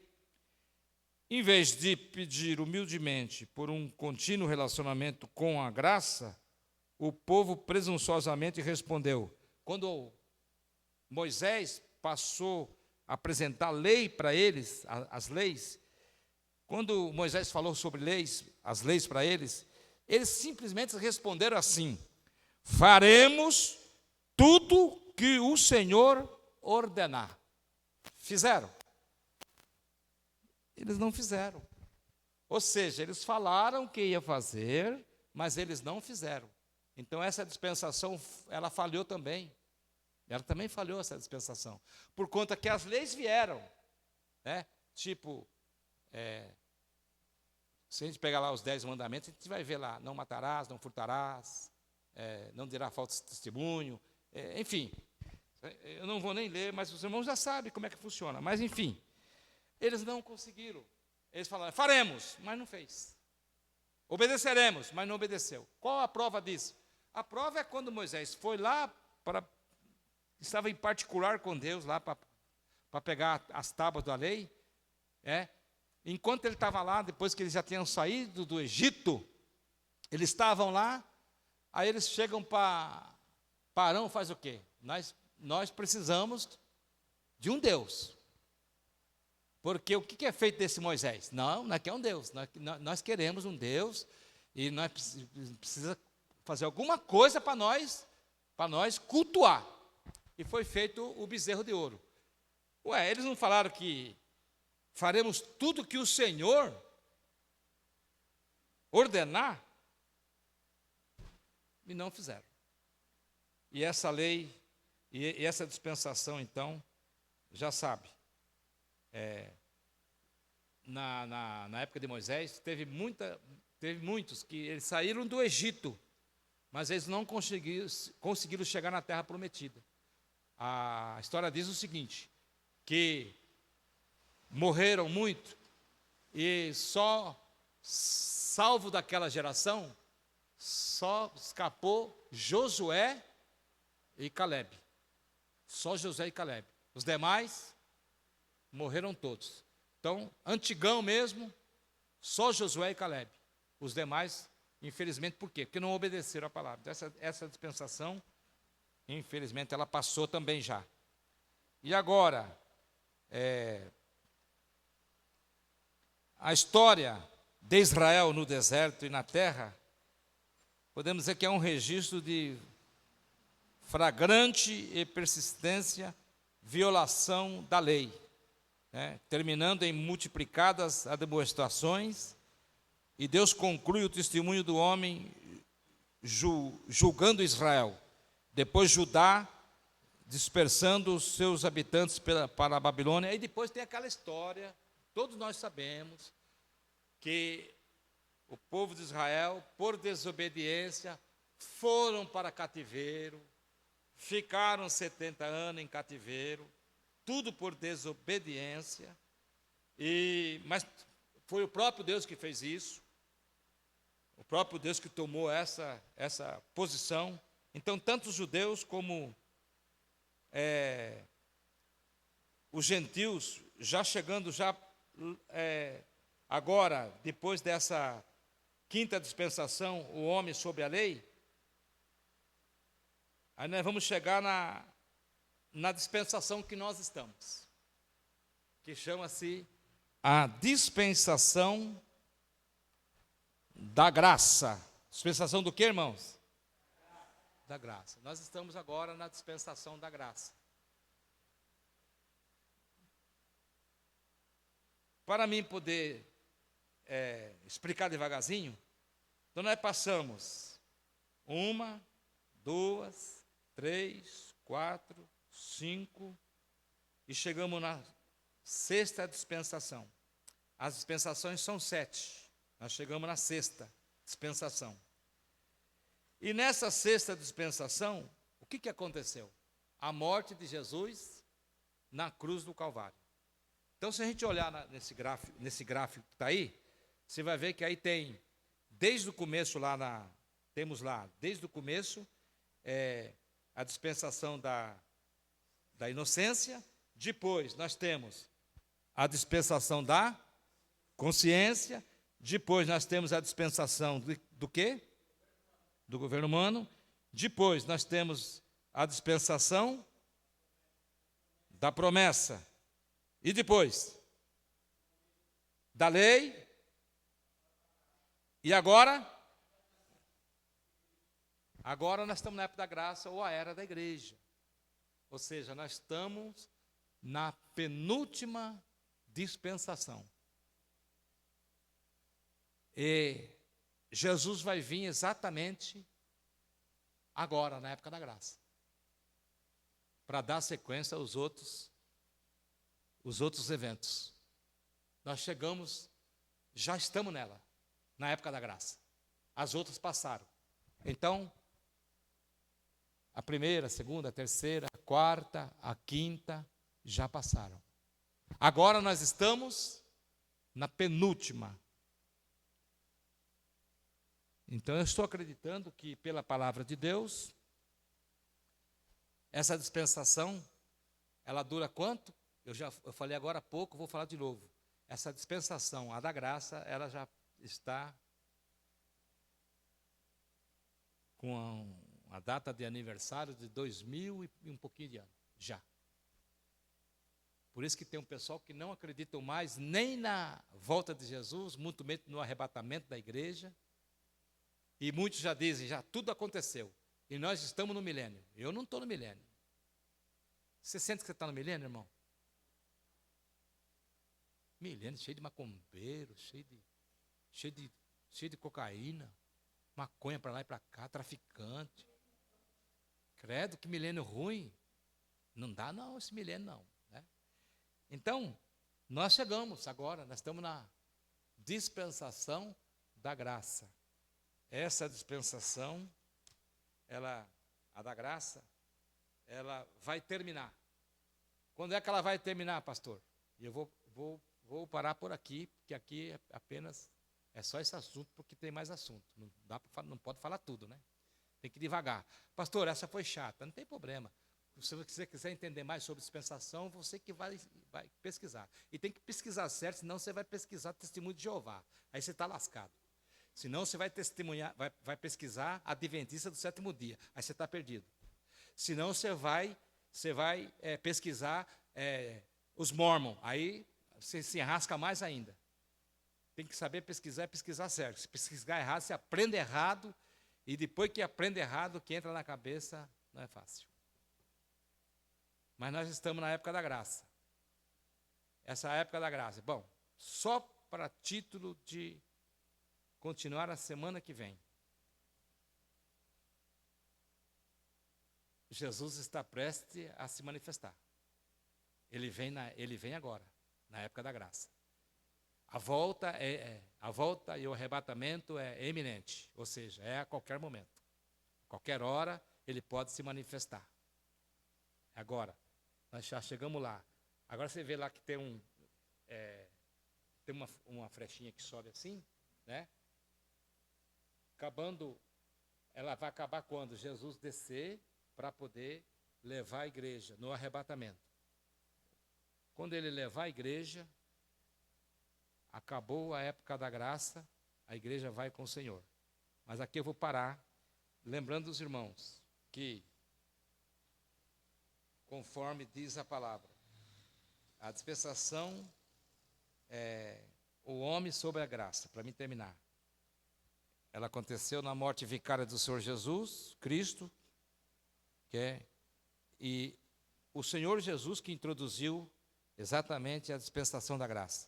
Em vez de pedir humildemente por um contínuo relacionamento com a graça, o povo presunçosamente respondeu. Quando Moisés passou a apresentar a lei para eles, as leis, quando Moisés falou sobre leis, as leis para eles simplesmente responderam assim: faremos tudo que o Senhor ordenar. Fizeram? Eles não fizeram. Ou seja, eles falaram que ia fazer, mas eles não fizeram. Então essa dispensação, ela falhou também. Ela também falhou, essa dispensação. Por conta que as leis vieram, né? Tipo, se a gente pegar lá os 10 mandamentos, a gente vai ver lá: não matarás, não furtarás, não dirá falso testemunho, enfim. Eu não vou nem ler, mas os irmãos já sabem como é que funciona. Mas, enfim, eles não conseguiram. Eles falaram: faremos, mas não fez. Obedeceremos, mas não obedeceu. Qual a prova disso? A prova é quando Moisés foi lá, estava em particular com Deus, lá para pegar as tábuas da lei. Enquanto ele estava lá, depois que eles já tinham saído do Egito, eles estavam lá, aí eles chegam para Arão, faz o quê? Nós precisamos de um Deus. Porque o que é feito desse Moisés? Não é que é um Deus. Nós queremos um Deus e nós precisamos fazer alguma coisa para nós cultuar. E foi feito o bezerro de ouro. Eles não falaram que faremos tudo que o Senhor ordenar? E não fizeram. E essa lei, e essa dispensação, então, já sabe, na época de Moisés, teve muitos que eles saíram do Egito, mas eles não conseguiram chegar na terra prometida. A história diz o seguinte, que morreram muito, e só salvo daquela geração, só escapou Josué e Caleb. Só Josué e Caleb. Os demais morreram todos. Então, antigão mesmo, só Josué e Caleb. Os demais, infelizmente, por quê? Porque não obedeceram a palavra. Essa dispensação, infelizmente, ela passou também já. E agora, a história de Israel no deserto e na terra, podemos dizer que é um registro de flagrante e persistência violação da lei, terminando em multiplicadas admoestações, e Deus conclui o testemunho do homem julgando Israel, depois Judá dispersando os seus habitantes para a Babilônia, e depois tem aquela história, todos nós sabemos, que o povo de Israel, por desobediência, foram para cativeiro, ficaram 70 anos em cativeiro, tudo por desobediência, mas foi o próprio Deus que fez isso, o próprio Deus que tomou essa posição. Então, tanto os judeus como os gentios, já chegando, agora, depois dessa quinta dispensação, o homem sobre a lei, aí nós vamos chegar na dispensação que nós estamos, que chama-se a dispensação da graça. Dispensação do quê, irmãos? Da graça. Nós estamos agora na dispensação da graça. Para mim poder explicar devagarzinho, então nós passamos 1, 2, 3, 4, 5 e chegamos na sexta dispensação. As dispensações são 7. Nós chegamos na sexta dispensação. E nessa sexta dispensação, o que aconteceu? A morte de Jesus na cruz do Calvário. Então, se a gente olhar nesse gráfico que está aí, você vai ver que aí tem, desde o começo temos lá, desde o começo, a dispensação da inocência. Depois nós temos a dispensação da consciência. Depois nós temos a dispensação do quê? Do governo humano. Depois nós temos a dispensação da promessa. E depois? Da lei. E agora? Agora nós estamos na época da graça, ou a era da igreja. Ou seja, nós estamos na penúltima dispensação. E Jesus vai vir exatamente agora, na época da graça, para dar sequência aos outros eventos. Nós chegamos, já estamos nela, na época da graça. As outras passaram. Então, a primeira, a segunda, a terceira, a quarta, a quinta, já passaram. Agora nós estamos na penúltima. Então, eu estou acreditando que, pela palavra de Deus, essa dispensação, ela dura quanto? Eu falei agora há pouco, vou falar de novo. Essa dispensação, a da graça, ela já está com a data de aniversário de 2000 e um pouquinho de ano, já. Por isso que tem um pessoal que não acreditam mais nem na volta de Jesus, muito menos no arrebatamento da igreja. E muitos já dizem, já tudo aconteceu. E nós estamos no milênio. Eu não estou no milênio. Você sente que você está no milênio, irmão? Milênio cheio de macumbeiro, cheio de cocaína, maconha para lá e para cá, traficante. Credo, que milênio ruim. Não dá não, esse milênio não. Né? Então, nós chegamos agora, nós estamos na dispensação da graça. Essa dispensação, a da graça, ela vai terminar. Quando é que ela vai terminar, pastor? E eu vou parar por aqui, porque aqui é só esse assunto, porque tem mais assunto. Não pode falar tudo, né? Tem que ir devagar. Pastor, essa foi chata, não tem problema. Se você quiser entender mais sobre dispensação, você que vai pesquisar. E tem que pesquisar certo, senão você vai pesquisar testemunho de Jeová. Aí você está lascado. Senão você vai testemunhar, vai pesquisar a adventista do sétimo dia. Aí você está perdido. Senão você vai pesquisar os mormons. Aí você se enrasca mais ainda. Tem que saber pesquisar e pesquisar certo. Se pesquisar errado, você aprende errado. E depois que aprende errado, o que entra na cabeça não é fácil. Mas nós estamos na época da graça. Essa época da graça. Bom, só para título de continuar a semana que vem. Jesus está prestes a se manifestar. Ele vem agora, na época da graça. A volta e o arrebatamento é eminente, ou seja, é a qualquer momento. A qualquer hora ele pode se manifestar. Agora, nós já chegamos lá. Agora você vê lá que tem uma flechinha que sobe assim, né? Acabando, ela vai acabar quando Jesus descer para poder levar a igreja no arrebatamento. Quando ele levar a igreja, acabou a época da graça, a igreja vai com o Senhor. Mas aqui eu vou parar, lembrando os irmãos que, conforme diz a palavra, a dispensação é o homem sobre a graça, para mim terminar. Ela aconteceu na morte vicária do Senhor Jesus, Cristo, e o Senhor Jesus que introduziu exatamente a dispensação da graça.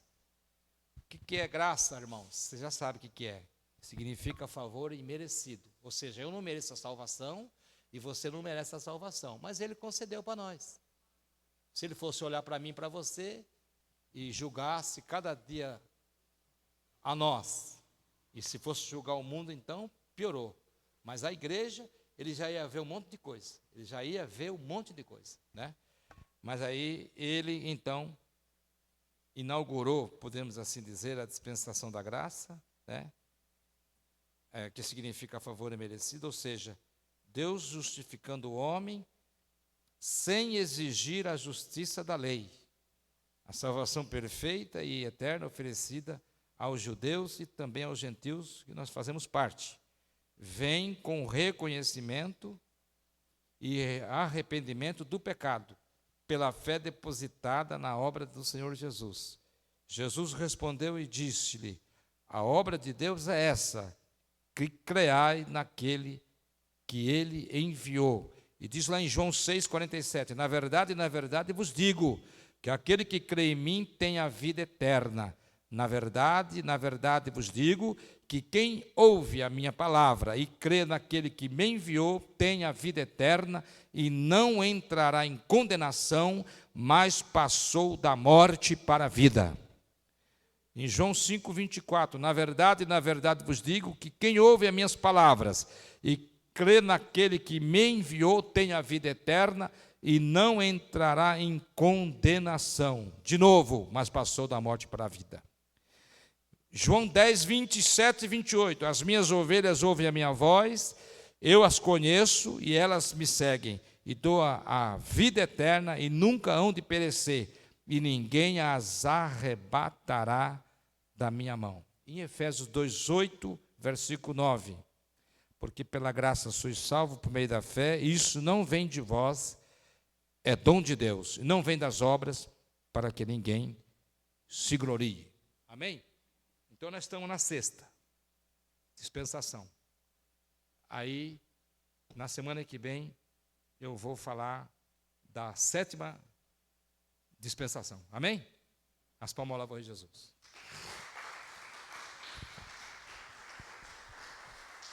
O que é graça, irmãos? Você já sabe o que é. Significa favor imerecido. Ou seja, eu não mereço a salvação e você não merece a salvação. Mas Ele concedeu para nós. Se Ele fosse olhar para mim e para você e julgasse cada dia a nós, e se fosse julgar o mundo, então piorou. Mas a igreja, Ele já ia ver um monte de coisa. Ele já ia ver um monte de coisa, né? Mas aí Ele, então, inaugurou, podemos assim dizer, a dispensação da graça, né? Que significa favor imerecido, ou seja, Deus justificando o homem sem exigir a justiça da lei. A salvação perfeita e eterna oferecida aos judeus e também aos gentios, que nós fazemos parte. Vem com reconhecimento e arrependimento do pecado, pela fé depositada na obra do Senhor Jesus. Jesus respondeu e disse-lhe: a obra de Deus é essa, que creai naquele que Ele enviou. E diz lá em João 6,47, na verdade vos digo, que aquele que crê em mim tem a vida eterna. Na verdade vos digo, que quem ouve a minha palavra e crê naquele que me enviou, tem a vida eterna e não entrará em condenação, mas passou da morte para a vida. Em João 5,24, na verdade vos digo, que quem ouve as minhas palavras e crê naquele que me enviou, tem a vida eterna e não entrará em condenação. De novo, mas passou da morte para a vida. João 10, 27 e 28, as minhas ovelhas ouvem a minha voz, eu as conheço e elas me seguem, e dou a vida eterna e nunca hão de perecer, e ninguém as arrebatará da minha mão. Em Efésios 2, 8, versículo 9, porque pela graça sois salvos por meio da fé, e isso não vem de vós, é dom de Deus, e não vem das obras, para que ninguém se glorie. Amém? Então nós estamos na sexta dispensação. Aí, na semana que vem, eu vou falar da sétima dispensação. Amém? As palmas lá para Jesus.